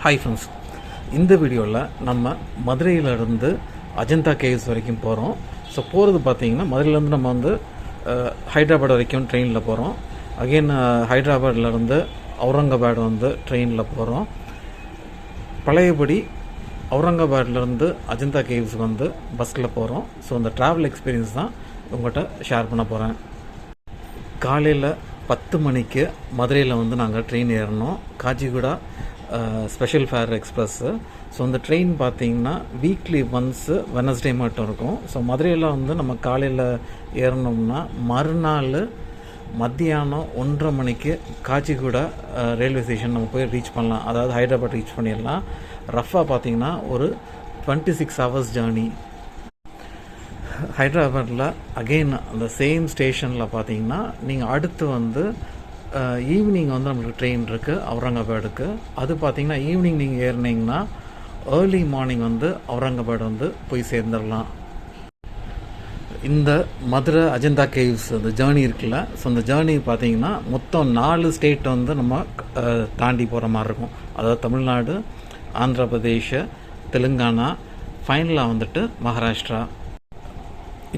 Hi friends, இந்த வீடியோவில் நம்ம மதுரையிலேருந்து அஜந்தா கேவ்ஸ் வரைக்கும் போகிறோம். ஸோ போகிறது பார்த்திங்கன்னா மதுரையிலேருந்து நம்ம வந்து ஹைதராபாத் வரைக்கும் ட்ரெயினில் போகிறோம். அகெயின் ஹைதராபாத்லேருந்து அவுரங்காபாத் வந்து ட்ரெயினில் போகிறோம். பழையபடி அவுரங்காபாத்லேருந்து அஜந்தா கேவ்ஸ் வந்து பஸ்ஸில் போகிறோம். ஸோ அந்த ட்ராவல் எக்ஸ்பீரியன்ஸ் தான் உங்கள்கிட்ட ஷேர் பண்ண போகிறேன். காலையில் 10 மணிக்கு மதுரையில் வந்து நாங்கள் ட்ரெயின் ஏறினோம். காஜிகுடா ஸ்பெஷல் ஃபேர் எக்ஸ்பிரஸ்ஸு. ஸோ அந்த ட்ரெயின் பார்த்திங்கன்னா வீக்லி ஒன்ஸு வெனஸ்டே மட்டும் இருக்கும். ஸோ மதுரையில் வந்து நம்ம காலையில் ஏறினோம்னா மறுநாள் மத்தியானம் 1:30 மணிக்கு காஜிகுடா ரயில்வே ஸ்டேஷன் நம்ம போய் ரீச் பண்ணலாம். அதாவது ஹைதராபாத் ரீச் பண்ணிடலாம். ரஃபாக பார்த்திங்கன்னா ஒரு 26 hours ஜேர்னி. ஹைதராபாத்தில் அகெயின் அந்த சேம் ஸ்டேஷனில் பார்த்தீங்கன்னா நீங்கள் அடுத்து வந்து ஈவினிங் வந்து நம்மளுக்கு ட்ரெயின் இருக்குது அவுரங்காபாடுக்கு. அது பார்த்திங்கன்னா ஈவினிங் நீங்கள் ஏறினீங்கன்னா ஏர்லி மார்னிங் வந்து அவுரங்காபாட் வந்து போய் சேர்ந்துடலாம். இந்த மதுரை அஜந்தா கேவ்ஸ் அந்த ஜேர்னி இருக்குல்ல, ஸோ அந்த ஜேர்னி பார்த்திங்கன்னா மொத்தம் 4 ஸ்டேட் வந்து நம்ம தாண்டி போகிற மாதிரி இருக்கும். அதாவது தமிழ்நாடு, ஆந்திர பிரதேஷ், தெலுங்கானா, ஃபைனலாக வந்துட்டு மகாராஷ்டிரா.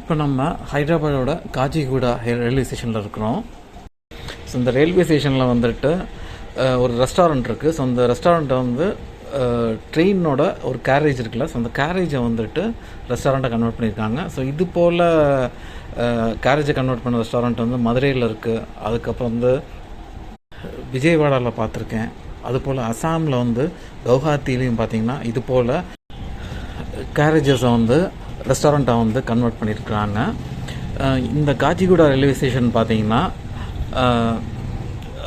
இப்போ நம்ம ஹைதராபாடோட காஜிகுடா ரயில்வே ஸ்டேஷனில் இருக்கிறோம். ஸோ இந்த ரயில்வே ஸ்டேஷனில் வந்துட்டு ஒரு ரெஸ்டாரண்ட் இருக்குது. ஸோ அந்த ரெஸ்டாரண்ட்டை வந்து ட்ரெயினோட ஒரு கேரேஜ் இருக்குல்ல, ஸோ அந்த கேரேஜை வந்துட்டு ரெஸ்டாரண்ட்டை கன்வெர்ட் பண்ணியிருக்காங்க. ஸோ இது போல் கேரேஜை கன்வெர்ட் பண்ண ரெஸ்டாரண்ட் வந்து மதுரையில் இருக்குது. அதுக்கப்புறம் வந்து விஜயவாடாவில் பார்த்துருக்கேன். அதுபோல் அசாமில் வந்து கவுஹாத்திலையும் பார்த்திங்கன்னா இது போல் கேரேஜஸை வந்து ரெஸ்டாரண்ட்டை வந்து கன்வெர்ட் பண்ணியிருக்கிறாங்க. இந்த காஜிகுடா ரயில்வே ஸ்டேஷன் பார்த்திங்கன்னா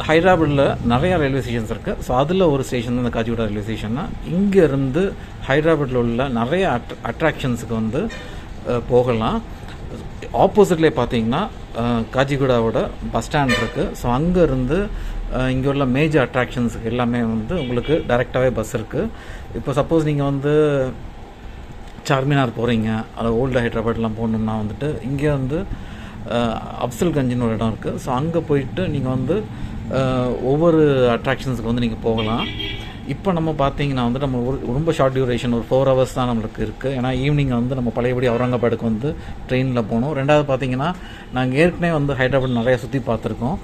ஹைதராபாத்தில் நிறையா ரயில்வே ஸ்டேஷன்ஸ் இருக்குது. ஸோ அதில் ஒரு ஸ்டேஷன் தான் இந்த காஜிகுடா ரயில்வே ஸ்டேஷன்னா. இங்கேருந்து ஹைதராபாத்தில் உள்ள நிறைய அட்ராக்ஷன்ஸுக்கு வந்து போகலாம். ஆப்போசிட்லேயே பார்த்தீங்கன்னா காஜிகுடாவோட பஸ் ஸ்டாண்ட் இருக்குது. ஸோ அங்கேருந்து இங்கே உள்ள மேஜர் அட்ராக்ஷன்ஸுக்கு எல்லாமே வந்து உங்களுக்கு டைரெக்டாகவே பஸ் இருக்குது. இப்போ சப்போஸ் நீங்கள் வந்து சார்மினார் போகிறீங்க, அது ஓல்டு ஹைதராபாத்லாம் போகணுன்னா வந்துட்டு இங்கே வந்து அப்சல்கஞ்சின்னு ஒரு இடம் இருக்குது. ஸோ அங்கே போயிட்டு நீங்கள் வந்து ஒவ்வொரு அட்ராக்ஷன்ஸுக்கு வந்து நீங்கள் போகலாம். இப்போ நம்ம பார்த்தீங்கன்னா வந்து நம்ம ரொம்ப ஷார்ட் டியூரேஷன் ஒரு 4 hours தான் நம்மளுக்கு இருக்குது. ஏன்னா ஈவினிங் வந்து நம்ம பழையபடி அவுரங்காபாடுக்கு வந்து ட்ரெயினில் போகணும். ரெண்டாவது பார்த்தீங்கன்னா நாங்கள் ஏற்கனவே வந்து ஹைதராபாத் நிறையா சுற்றி பார்த்துருக்கோம்.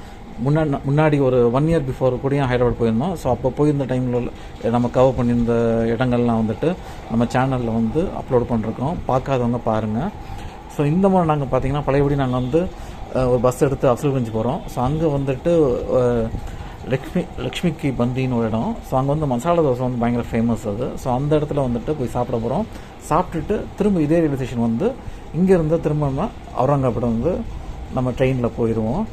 முன்னாடி ஒரு 1 year பிஃபோர் கூட ஹைதராபாத் போயிருந்தோம். ஸோ அப்போ போயிருந்த டைமில் நம்ம கவர் பண்ணியிருந்த இடங்கள்லாம் வந்துட்டு நம்ம சேனலில் வந்து அப்லோட் பண்ணிருக்கோம். பார்க்காதவங்க பாருங்கள். ஸோ இந்த மாதிரி நாங்கள் பார்த்திங்கன்னா பழையபடி நாங்கள் வந்து ஒரு பஸ் எடுத்து அப்சல்கஞ்ச் போகிறோம். ஸோ அங்கே வந்துட்டு லக்ஷ்மிக்கு பந்தின்னு ஒரு இடம். ஸோ அங்கே வந்து மசாலா தோசை வந்து பயங்கர ஃபேமஸ் அது. ஸோ அந்த இடத்துல வந்துட்டு போய் சாப்பிட போகிறோம். சாப்பிட்டுட்டு திரும்ப இதே ரயில்வே ஸ்டேஷன் வந்து இங்கேருந்து திரும்ப அவுரங்காபாத் வந்து நம்ம ட்ரெயினில் போயிடுவோம்.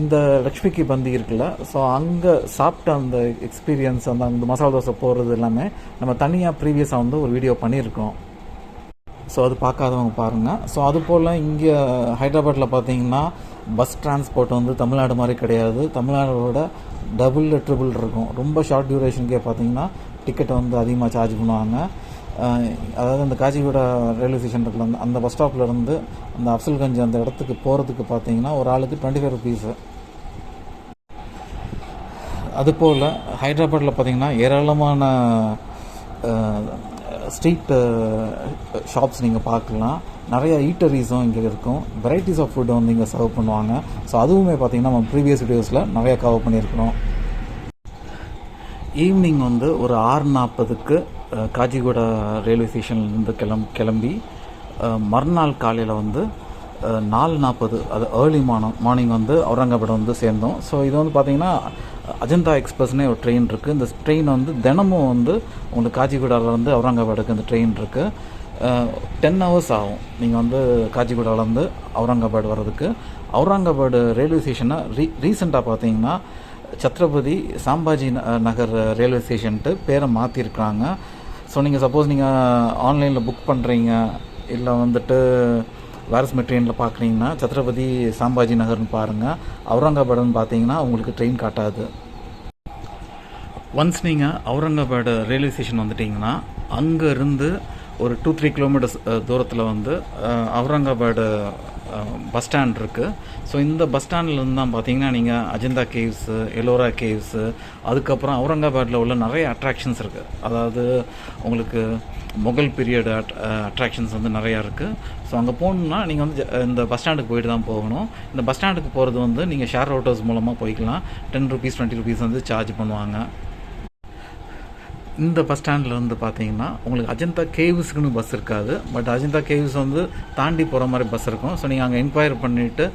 இந்த லக்ஷ்மிக்கு பந்தி இருக்குல்ல, ஸோ அங்கே சாப்பிட்ட அந்த எக்ஸ்பீரியன்ஸ் அந்த மசாலா தோசை போடுறது எல்லாமே நம்ம தனியாக ப்ரீவியஸாக வந்து ஒரு வீடியோ பண்ணியிருக்கோம். ஸோ அது பார்க்காதவங்க பாருங்கள். ஸோ அதுபோல் இங்கே ஹைதராபாத்தில் பார்த்தீங்கன்னா பஸ் டிரான்ஸ்போர்ட் வந்து தமிழ்நாடு மாதிரி கிடையாது. தமிழ்நாடோட டபுள் ட்ரிபிள் இருக்கும். ரொம்ப ஷார்ட் டியூரேஷனுக்கே பார்த்தீங்கன்னா டிக்கெட்டை வந்து அதிகமாக சார்ஜ் பண்ணுவாங்க. அதாவது அந்த காஜிகுடா ரயில்வே ஸ்டேஷன் இருக்குல்ல, அந்த பஸ் ஸ்டாப்லேருந்து அந்த அப்சல்கஞ்ச் அந்த இடத்துக்கு போகிறதுக்கு பார்த்தீங்கன்னா ஒரு ஆளுக்கு 25 rupees. அதுபோல் ஹைதராபாத்தில் பார்த்திங்கன்னா ஏராளமான ஸ்ட்ரீட் ஷாப்ஸ் நீங்கள் பார்க்கலாம். நிறைய ஈட்டரிஸும் இங்கே இருக்கும். வெரைட்டிஸ் ஆஃப் ஃபுட்டு வந்து இங்கே சர்வ் பண்ணுவாங்க. ஸோ அதுவுமே பார்த்திங்கன்னா நம்ம ப்ரீவியஸ் வீடியோஸில் நிறையா கவர் பண்ணியிருக்கிறோம். ஈவினிங் வந்து ஒரு 6:40க்கு காஜிகுடா ரயில்வே ஸ்டேஷன்லேருந்து கிளம்பி மறுநாள் காலையில் வந்து 4:40 அது ஏர்லி மார்னிங் வந்து அவுரங்காபாத் வந்து சேர்ந்தோம். ஸோ இது வந்து பார்த்திங்கன்னா அஜந்தா எக்ஸ்பிரஸ்னே ஒரு ட்ரெயின் இருக்குது. இந்த ட்ரெயின் வந்து தினமும் வந்து உங்களுக்கு காஜிகுடாவிலேருந்து அவுரங்காபாடுக்கு இந்த ட்ரெயின் இருக்குது. 10 hours ஆகும் நீங்கள் வந்து காஜிகுடாவிலேருந்து அவுரங்காபாத் வர்றதுக்கு. அவுரங்காபாத் ரயில்வே ஸ்டேஷனை ரீசெண்டாக பார்த்தீங்கன்னா சத்ரபதி சாம்பாஜி நகர் ரயில்வே ஸ்டேஷன்ட்டு பேரை மாற்றிருக்கிறாங்க. ஸோ நீங்கள் சப்போஸ் நீங்கள் ஆன்லைனில் புக் பண்ணுறீங்க இல்லை வந்துட்டு வாரஸ்மெ ட்ரெயினில் பார்க்குறீங்கன்னா சத்ரபதி சாம்பாஜி நகர்னு பாருங்கள். அவுரங்காபாடுன்னு பார்த்தீங்கன்னா உங்களுக்கு ட்ரெயின் காட்டாது. ஒன்ஸ் நீங்கள் அவுரங்காபாட் ரயில்வே ஸ்டேஷன் வந்துட்டிங்கன்னா அங்கேருந்து ஒரு 2-3 kilometers தூரத்தில் வந்து அவுரங்காபாட் பஸ் ஸ்டாண்ட் இருக்குது. ஸோ இந்த பஸ் ஸ்டாண்ட்லேருந்து தான் பார்த்தீங்கன்னா நீங்கள் அஜந்தா கேவ்ஸு, எல்லோரா கேவ்ஸு, அதுக்கப்புறம் அவுரங்காபாத்தில் உள்ள நிறைய அட்ராக்ஷன்ஸ் இருக்குது. அதாவது உங்களுக்கு முகல் பீரியட் அட்ராக்ஷன்ஸ் வந்து நிறையா இருக்குது. ஸோ அங்கே போகணுன்னா நீங்கள் வந்து இந்த பஸ் ஸ்டாண்டுக்கு போயிட்டு தான் போகணும். இந்த பஸ் ஸ்டாண்டுக்கு போகிறது வந்து நீங்கள் ஷேர் ஆட்டோஸ் மூலமாக போய்க்கலாம். 10 rupees 20 rupees வந்து சார்ஜ் பண்ணுவாங்க. இந்த பஸ் ஸ்டாண்டில் வந்து பார்த்தீங்கன்னா உங்களுக்கு அஜந்தா கேவ்ஸுக்குன்னு பஸ் இருக்காது. பட் அஜந்தா கேவ்ஸ் வந்து தாண்டி போகிற மாதிரி பஸ் இருக்கும். ஸோ நீங்கள் அங்கே என்கொயரி பண்ணிவிட்டு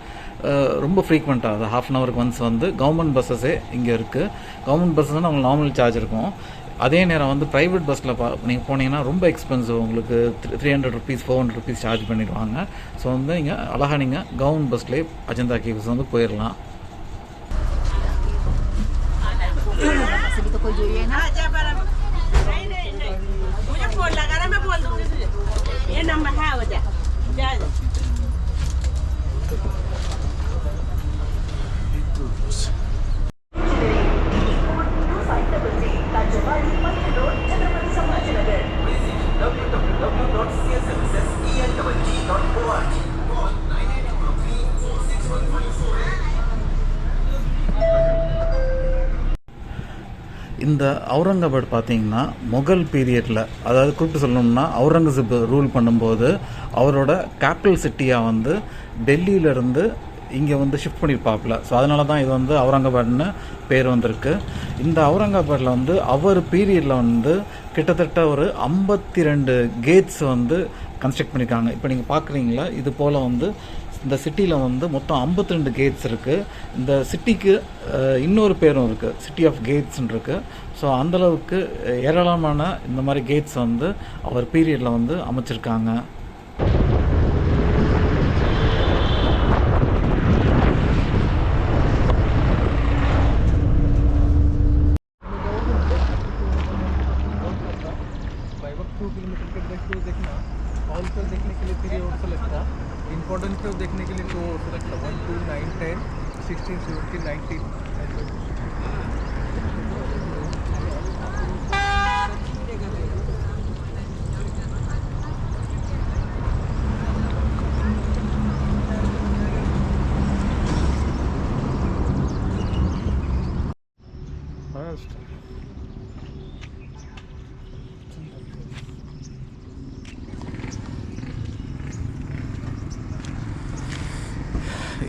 ரொம்ப ஃப்ரீக்வெண்ட்டாக அது ½ an hour ஒன்ஸ் வந்து கவர்மெண்ட் பஸ்ஸஸே இங்கே இருக்குது. கவர்மெண்ட் பஸ்ஸஸ் உங்களுக்கு நார்மல் சார்ஜ் இருக்கும். அதே நேரம் வந்து ப்ரைவேட் பஸ்ஸில் நீங்கள் போனீங்கன்னா ரொம்ப எக்ஸ்பென்சிவ். உங்களுக்கு 300 rupees 400 rupees சார்ஜ் பண்ணிடுவாங்க. ஸோ வந்து நீங்கள் அழகாக நீங்கள் கவர்மெண்ட் பஸ்லேயே அஜந்தா கேவ்ஸ் வந்து போயிடலாம். இந்த அவுரங்காபாத் பார்த்தீங்கன்னா முகல் பீரியடில், அதாவது குறிப்பிட்டு சொல்லணும்னா அவுரங்கசீப் ரூல் பண்ணும்போது அவரோட கேபிட்டல் சிட்டியாக வந்து டெல்லியிலேருந்து இங்கே வந்து ஷிஃப்ட் பண்ணியிருப்பாப்புல. ஸோ அதனால தான் இது வந்து அவுரங்காபாத்னு பேர் வந்திருக்கு. இந்த அவுரங்காபாத்தில் வந்து அவர் பீரியடில் வந்து கிட்டத்தட்ட ஒரு 52 கேட்ஸ் வந்து கன்ஸ்ட்ரக்ட் பண்ணியிருக்காங்க. இப்போ நீங்கள் பார்க்குறீங்களா, இது போல் வந்து இந்த சிட்டியில் வந்து மொத்தம் 52 கேட்ஸ் இருக்குது. இந்த சிட்டிக்கு இன்னொரு பேரும் இருக்குது, சிட்டி ஆஃப் கேட்ஸ்ன்னு இருக்குது. ஸோ அந்தளவுக்கு ஏராளமான இந்த மாதிரி கேட்ஸ் வந்து அவர் பீரியடில் வந்து அமைச்சிருக்காங்க. देखने के लिए 3 और लगता है, इम्पोर्टेंट देखने के लिए 2 और लगता है, 1 2 9 10 16 17 19.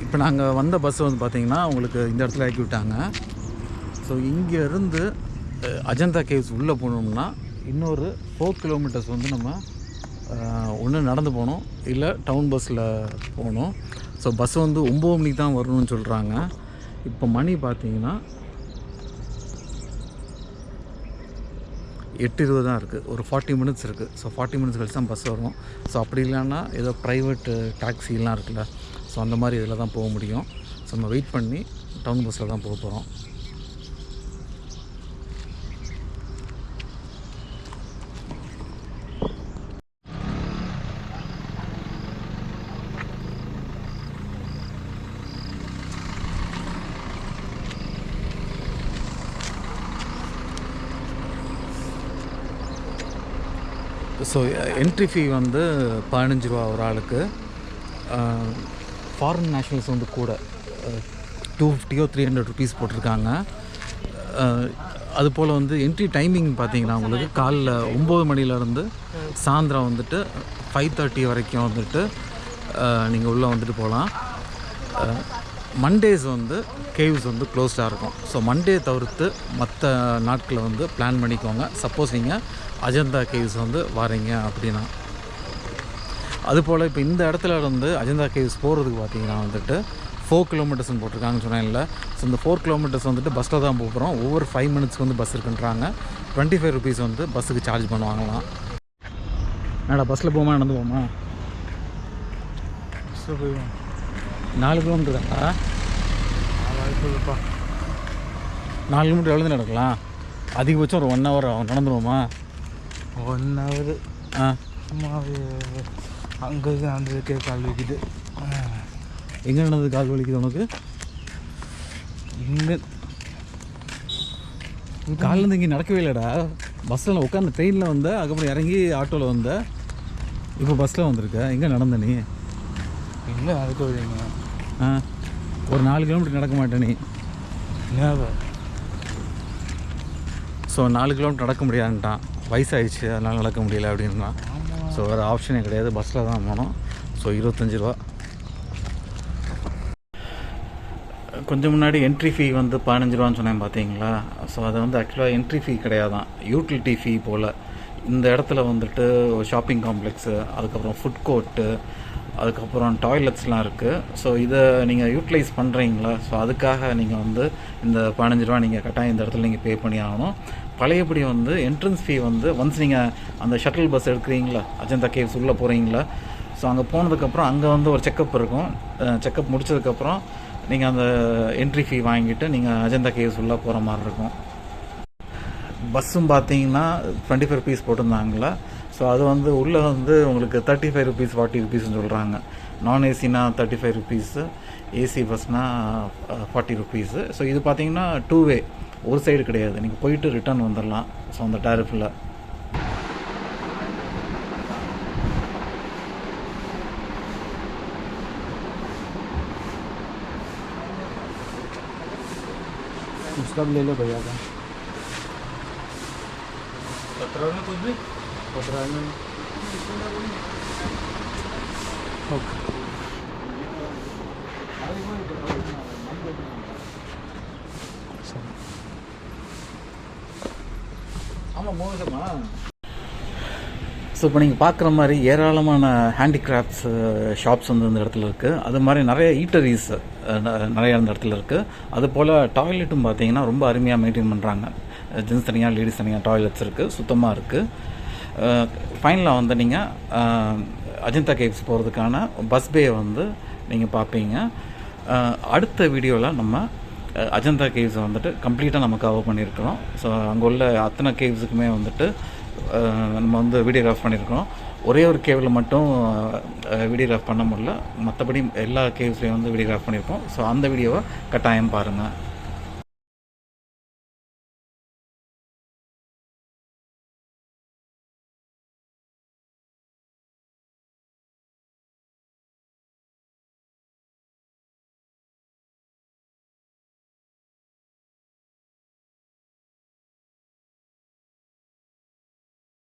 இப்போ நாங்கள் வந்த பஸ் வந்து பார்த்திங்கன்னா உங்களுக்கு இந்த இடத்துல இறக்கி விட்டாங்க. ஸோ இங்கேருந்து அஜந்தா கேவ்ஸ் உள்ளே போகணும்னா இன்னொரு 4 kilometers வந்து நம்ம ஒன்று நடந்து போகணும், இல்லை டவுன் பஸ்ஸில் போகணும். ஸோ பஸ் வந்து 9 மணிக்கு தான் வரணும்னு சொல்கிறாங்க. இப்போ மணி பார்த்திங்கன்னா 8:20 தான் இருக்குது. ஒரு 40 minutes இருக்குது. ஸோ 40 minutes கழிச்சு தான் பஸ் வரும். ஸோ அப்படி இல்லைன்னா ஏதோ ப்ரைவேட் டாக்ஸிலாம் இருக்குல்ல, ஸோ அந்த மாதிரி இதில் தான் போக முடியும். ஸோ நம்ம வெயிட் பண்ணி டவுன் பஸ்ஸில் தான் போக போகிறோம். ஸோ என்ட்ரி ஃபீ வந்து 15 ரூபா ஒரு ஆளுக்கு. ஃபாரின் நேஷ்னல்ஸ் வந்து கூட 250 or 300 rupees போட்டிருக்காங்க. அதுபோல் வந்து என்ட்ரி டைமிங் பார்த்திங்கன்னா உங்களுக்கு காலைல 9 மணிலேருந்து சாயந்தரம் வந்துட்டு 5:30 வரைக்கும் வந்துட்டு நீங்கள் உள்ளே வந்துட்டு போகலாம். மண்டேஸ் வந்து கேவ்ஸ் வந்து க்ளோஸ்டாக இருக்கும். ஸோ மண்டே தவிர்த்து மற்ற நாட்களை வந்து பிளான் பண்ணிக்கோங்க. சப்போஸ் நீங்கள் அஜந்தா கேவ்ஸ் வந்து வரீங்க அப்படின்னா. அதுபோல் இப்போ இந்த இடத்துல இருந்து அஜந்தா கேவ்ஸ் போகிறதுக்கு பார்த்தீங்கன்னா வந்துட்டு 4 kilometers போட்டிருக்காங்கன்னு சொன்னேன்ல. ஸோ இந்த 4 kilometers வந்துட்டு பஸ்ஸில் தான் போகிறோம். ஒவ்வொரு 5 minutes வந்து பஸ் இருக்குன்றாங்க. 25 rupees வந்து பஸ்ஸுக்கு சார்ஜ் பண்ணுவாங்களாம். என்னடா பஸ்ஸில் போமா நடந்து போமா? 4 kilometer தான்டா. 4 kilometer எவ்வளோ நடக்கலாம்? அதிகபட்சம் ஒரு 1 hour ஆகும். நடந்துருவோமா? 1 hour. அங்கே நடந்ததுக்கே கால் வலிக்குது. எங்கே நடந்தது கால் வலிக்குது உனக்கு? இங்கே காலிலேருந்து இங்கே நடக்கவே இல்லைடா. பஸ்ஸில் உட்காந்து ட்ரெயினில் வந்த, அதுக்கப்புறம் இறங்கி ஆட்டோவில் வந்த, இப்போ பஸ்ஸில் வந்திருக்க. எங்கே நடந்த நீ? இல்லை அதுக்கு வழிங்க ஒரு 4 கிலோமீட்டர் நடக்க மாட்டேன் நீ. ஸோ 4 கிலோமீட்டர் நடக்க முடியாதுன்ட்டான், வயசாகிடுச்சு அதனால் நடக்க முடியல அப்படின்னா. ஸோ வேறு ஆப்ஷனே கிடையாது, பஸ்ஸில் தான் போனோம். ஸோ 25 ரூபா. கொஞ்சம் முன்னாடி என்ட்ரி ஃபீ வந்து 15 ரூபான்னு சொன்னேன் பார்த்தீங்களா. ஸோ அது வந்து ஆக்சுவலாக என்ட்ரி ஃபீ கிடையாதான், யூட்டிலிட்டி ஃபீ போல். இந்த இடத்துல வந்துட்டு ஷாப்பிங் காம்ப்ளெக்ஸு, அதுக்கப்புறம் ஃபுட் கோர்ட்டு, அதுக்கப்புறம் டாய்லெட்ஸ்லாம் இருக்குது. ஸோ இதை நீங்கள் யூட்டிலைஸ் பண்ணுறீங்களா, ஸோ அதுக்காக நீங்கள் வந்து இந்த 15 ரூபா நீங்கள் கட்டாயம் இந்த இடத்துல நீங்கள் பே பண்ணி ஆகணும். பழையபடி வந்து என்ட்ரன்ஸ் ஃபீ வந்து ஒன்ஸ் நீங்கள் அந்த ஷட்டில் பஸ் எடுக்கிறீங்களா, அஜந்தா கேவ்ஸ் உள்ளே போகிறீங்களா, ஸோ அங்கே போனதுக்கப்புறம் அங்கே வந்து ஒரு செக்கப் இருக்கும். செக்கப் முடிச்சதுக்கப்புறம் நீங்கள் அந்த என்ட்ரி ஃபீ வாங்கிட்டு நீங்கள் அஜந்தா கேவ்ஸ் உள்ளே போகிற மாதிரி இருக்கும். பஸ்ஸும் பார்த்தீங்கன்னா 25 ருபீஸ் போட்டிருந்தாங்களா. ஸோ அது வந்து உள்ளே வந்து உங்களுக்கு 35 ருபீஸ் 40 ருபீஸ்ன்னு சொல்கிறாங்க. நான் ஏசினா 35 ருபீஸு, ஏசி பஸ்னால் 40 ருபீஸு. ஸோ இது பார்த்தீங்கன்னா 2 வே, ஒரு சைடு கிடையாது, நீங்கள் போயிட்டு ரிட்டர்ன் வந்துடலாம். ஸோ அந்த டேரிஃபில் उसका भी ले लो भैया का 17 में कुछ भी 17 में ओके. ஆமாம் மோசமா. ஸோ இப்போ நீங்கள் பார்க்குற மாதிரி ஏராளமான ஹேண்டிகிராஃப்ட்ஸ் ஷாப்ஸ் வந்து இந்த இடத்துல இருக்குது. அது மாதிரி நிறைய ஈட்டரிஸ் நிறையா இந்த இடத்துல இருக்குது. அது போல் டாய்லெட்டும் பார்த்தீங்கன்னா ரொம்ப அருமையாக மெயின்டைன் பண்ணுறாங்க. ஜென்ஸ் தனியாக லேடிஸ் தனியாக டாய்லெட்ஸ் இருக்குது, சுத்தமாக இருக்குது. ஃபைனலாக வந்து நீங்கள் அஜந்தா கேவ்ஸ் போகிறதுக்கான பஸ் பே வந்து நீங்கள் பார்ப்பீங்க. அடுத்த வீடியோவில் நம்ம அஜந்தா கேவ்ஸை வந்துட்டு கம்ப்ளீட்டாக நம்ம கவர் பண்ணியிருக்கிறோம். ஸோ அங்கே உள்ள அத்தனை கேவ்ஸுக்குமே வந்துட்டு நம்ம வந்து வீடியோகிராஃப் பண்ணியிருக்கிறோம். ஒரே ஒரு கேவில் மட்டும் வீடியோகிராஃப் பண்ண முடியல, மற்றபடி எல்லா கேவ்ஸ்லேயும் வந்து வீடியோகிராஃப் பண்ணியிருக்கோம். ஸோ அந்த வீடியோவை கட்டாயம் பாருங்கள்.